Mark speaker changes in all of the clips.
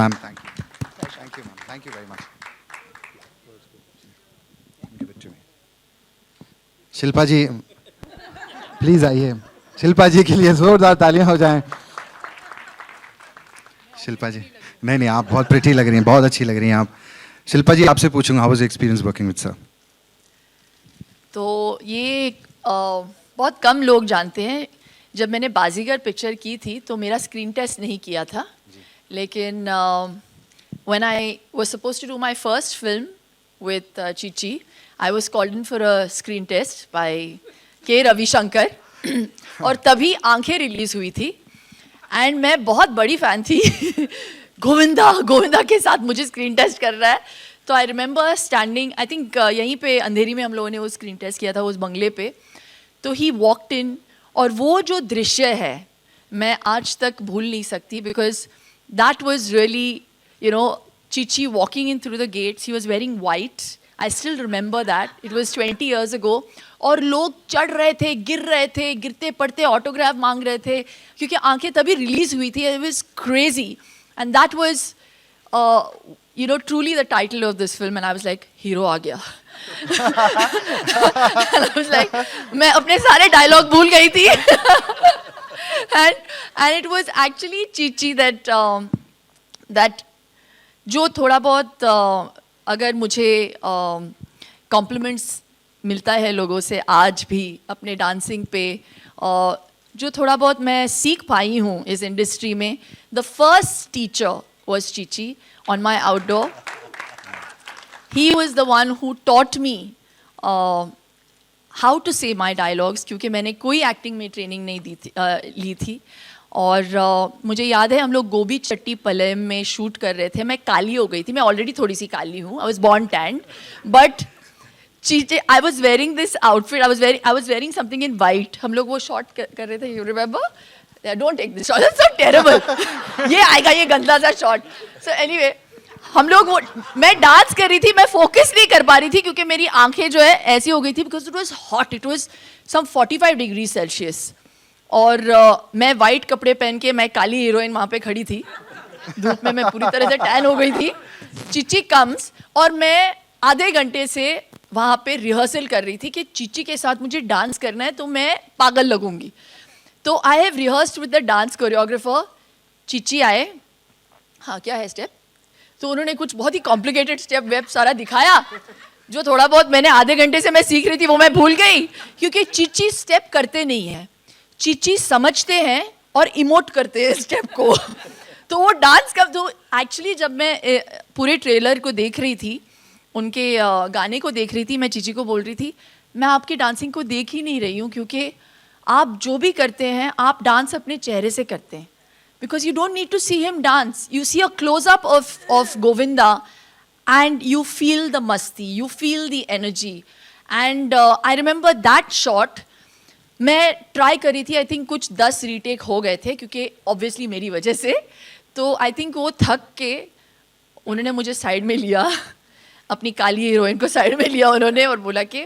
Speaker 1: Ma'am, thank you ma'am, thank you very much. Give it to me. Shilpa ji please आइए, शिल्पा जी के लिए जोरदार तालियां हो जाएं। शिल्पा जी, नहीं, आप बहुत प्रिटी लग रही हैं, बहुत अच्छी लग रही हैं आप। शिल्पा जी, आपसे पूछूंगा, how was experience working with sir?
Speaker 2: तो ये बहुत कम लोग जानते हैं, जब मैंने बाजीगर पिक्चर की थी तो मेरा स्क्रीन टेस्ट नहीं किया था, लेकिन when I was suppose to do my first film with Chichi, I was called in for a screen test by K Ravishankar और तभी आंखें रिलीज हुई थी एंड मैं बहुत बड़ी फ़ैन थी गोविंदा के साथ मुझे स्क्रीन टेस्ट कर रहा है। तो I remember standing, I think यहीं पे अंधेरी में हम लोगों ने वो स्क्रीन टेस्ट किया था उस बंगले पे। तो ही वॉकड इन और वो जो दृश्य है मैं आज तक भूल नहीं सकती, because that was really you know Chichi walking in through the gates, he was wearing white. I still remember that. It was 20 years ago. और लोग चढ़ रहे थे, गिर रहे थे, गिरते पड़ते ऑटोग्राफ मांग रहे थे क्योंकि आंखें तभी रिलीज हुई थी. It was crazy. And that was, truly the title of this film. And I was like, hero आ गया. And I was like, मैं अपने सारे डायलॉग भूल गई थी. And it was actually Chichi that जो थोड़ा बहुत अगर मुझे कॉम्प्लीमेंट्स मिलता है लोगों से आज भी अपने डांसिंग पे, जो थोड़ा बहुत मैं सीख पाई हूँ इस इंडस्ट्री में, the first teacher was Chichi on my outdoor. He was the one who taught me how to say my dialogues, क्योंकि मैंने कोई एक्टिंग में ट्रेनिंग नहीं ली थी. और मुझे याद है हम लोग गोभी चट्टी पलेम में शूट कर रहे थे. मैं काली हो गई थी, मैं ऑलरेडी थोड़ी सी काली हूँ, I was born tanned, but Chichi I was wearing this outfit, I was wearing something in white. हम लोग वो शॉट कर रहे थे, you remember? Don't take this shot, it's so terrible. ये आएगा ये गंदा सा शॉट. सो एनीवे हम लोग वो, मैं डांस कर रही थी, मैं फोकस नहीं कर पा रही थी क्योंकि मेरी आंखें जो है ऐसी हो गई थी, because it was hot, it was some 45 degree Celsius. और मैं वाइट कपड़े पहन के, मैं काली हीरोइन वहाँ पे खड़ी थी धूप में, मैं पूरी तरह से टैन हो गई थी. चीची कम्स और मैं आधे घंटे से वहाँ पे रिहर्सल कर रही थी कि चीची के साथ मुझे डांस करना है तो मैं पागल लगूंगी. तो I have rehearsed with the dance choreographer. Chichi आए, हाँ क्या है स्टेप, तो उन्होंने कुछ बहुत ही कॉम्प्लिकेटेड स्टेप वेब सारा दिखाया, जो थोड़ा बहुत मैंने आधे घंटे से मैं सीख रही थी वो मैं भूल गई, क्योंकि चीची स्टेप करते नहीं है, चीची समझते हैं और इमोट करते हैं स्टेप को. तो वो डांस का, तो एक्चुअली जब मैं पूरे ट्रेलर को देख रही थी, उनके गाने को देख रही थी, मैं चीची को बोल रही थी मैं आपकी डांसिंग को देख ही नहीं रही हूँ, क्योंकि आप जो भी करते हैं आप डांस अपने चेहरे से करते हैं. Because you don't need to see him dance, you see a close up of Govinda and you feel the मस्ती, you feel the energy. And I remember that shot. मैं ट्राई करी थी, आई थिंक कुछ 10 रीटेक हो गए थे क्योंकि obviously मेरी वजह से. तो आई थिंक वो थक के उन्होंने मुझे साइड में लिया, अपनी काली हीरोइन को साइड में लिया उन्होंने और बोला कि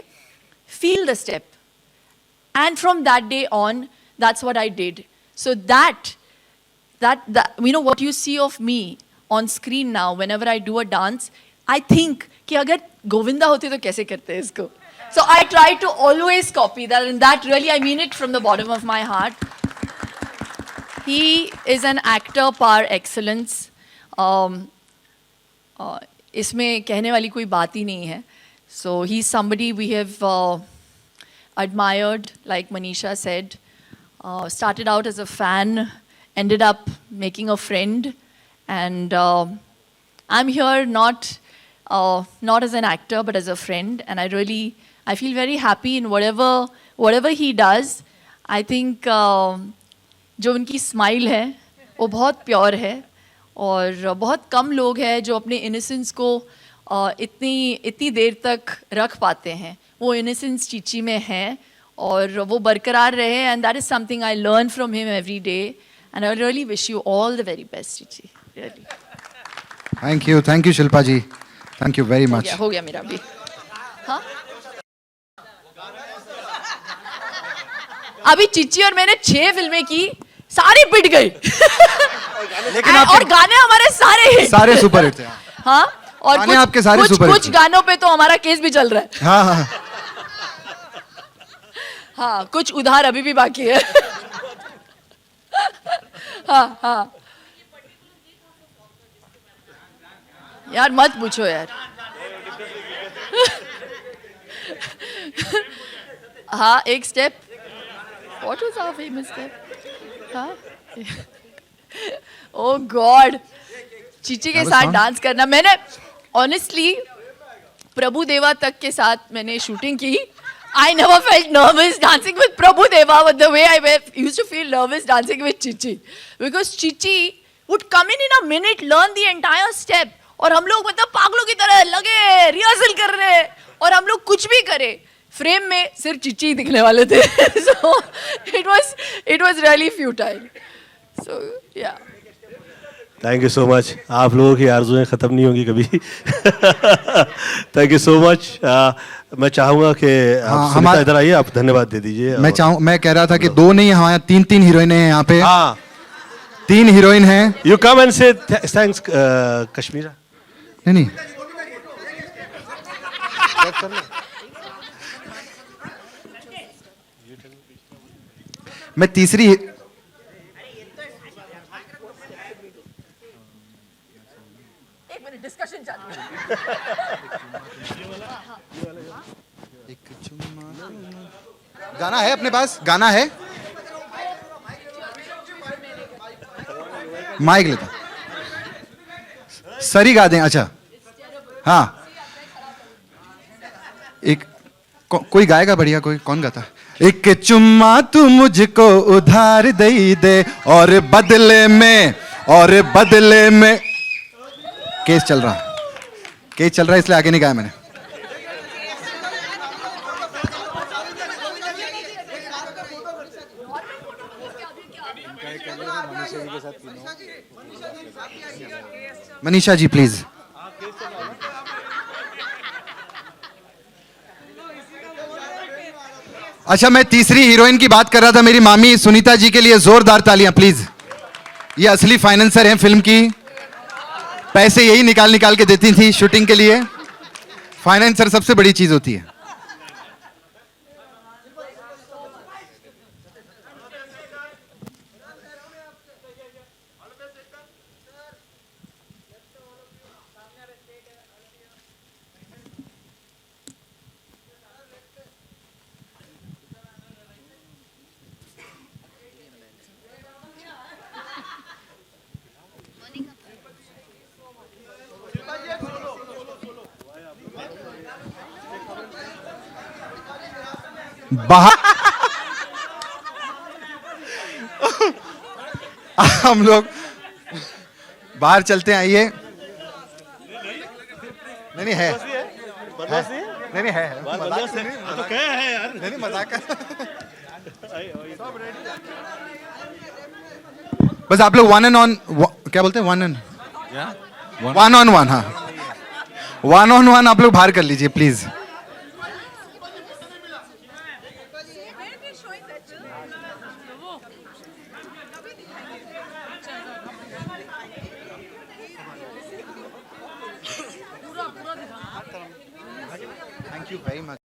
Speaker 2: feel the step. And from that day on that's what I did. So that you know what you see of me on screen now whenever I do a dance, I think कि अगर गोविंदा होते तो कैसे करते हैं इसको. So I try to always copy that, and that really, I mean it from the bottom of my heart. He is an actor par excellence. इसमें कहने वाली कोई बात ही नहीं है. So he's somebody we have admired, like Manisha said. Started out as a fan, ended up making a friend, and I'm here not as an actor but as a friend, and I feel very happy in whatever he does. I think जो उनकी smile है वो बहुत pure है, और बहुत कम लोग हैं जो अपने इनोसेंस को इतनी देर तक रख पाते हैं. वो इनोसेंस चीची में है और वो बरकरार रहे, and that is something I learn from him every day, and I really wish you all the very best Chichi. Really
Speaker 1: thank you Shilpa ji, thank you very much.
Speaker 2: हो गया मेरा भी. हाँ अभी चिच्ची और मैंने 6 फिल्में की, सारी पिट गई.
Speaker 1: लेकिन
Speaker 2: और
Speaker 1: आपके
Speaker 2: गाने हमारे सारे hit।
Speaker 1: सारे सुपर हिट थे।
Speaker 2: हाँ, और
Speaker 1: गाने आपके सारे सुपर
Speaker 2: कुछ
Speaker 1: हिट।
Speaker 2: गानों पे तो हमारा केस भी चल रहा है।
Speaker 1: हाँ हाँ
Speaker 2: हाँ, कुछ उधार अभी भी बाकी है। हाँ हाँ, यार मत पूछो यार। हाँ, एक step. What was our famous step? हाँ। Oh God, चीची के
Speaker 1: That was
Speaker 2: साथ
Speaker 1: fun.
Speaker 2: डांस करना, मैंने ऑनेस्टली प्रभु देवा तक के साथ मैंने शूटिंग की। I never felt nervous dancing with Prabhu Deva, but the way I used to feel nervous dancing with Chichi, because Chichi would come in a minute, learn the entire step, और हम लोग मतलब पागलों की तरह लगे rehearsal कर रहे हैं, और हम लोग कुछ भी करें फ्रेम में सिर्फ चिच्ची ही दिखने वाले थे। So it was really futile. So yeah.
Speaker 3: Thank you so much. आप लोगों की आरज़ुएं ख़त्म नहीं होंगी कभी। Thank you so much. मैं चाहूँगा कि आप सुनीता इधर आइए, आप धन्यवाद दे दीजिए।
Speaker 1: मैं कह रहा था कि दो नहीं, हमारे तीन हीरोइनें हैं यहाँ पे।
Speaker 3: हाँ,
Speaker 1: 3 हीरोइन हैं।
Speaker 3: यू कम एंड से थैंक्स कश्मीरा।
Speaker 1: नहीं मैं तीसरी
Speaker 2: एक मिनट, डिस्कशन चालू है।
Speaker 1: गाना है अपने पास, गाना है, माइक लेता सरी गा दें। अच्छा हाँ, एक कोई गाएगा बढ़िया, कोई कौन गाता? एक चुम्मा तू मुझको उधार दे दे, और बदले में केस चल रहा है इसलिए आगे नहीं गाया मैंने। मनीषा जी प्लीज। अच्छा, मैं तीसरी हीरोइन की बात कर रहा था, मेरी मामी सुनीता जी के लिए जोरदार तालियां प्लीज। ये असली फाइनेंसर हैं फिल्म की, पैसे यही निकाल के देती थी शूटिंग के लिए। फाइनेंसर सबसे बड़ी चीज होती है। हम लोग बाहर चलते हैं, आइए। नहीं है, नहीं है, नहीं मजाक कर। बस आप लोग वन एंड ऑन, क्या बोलते हैं, वन ऑन वन। हाँ, 1-on-1 आप लोग बाहर कर लीजिए please. Thank you very much.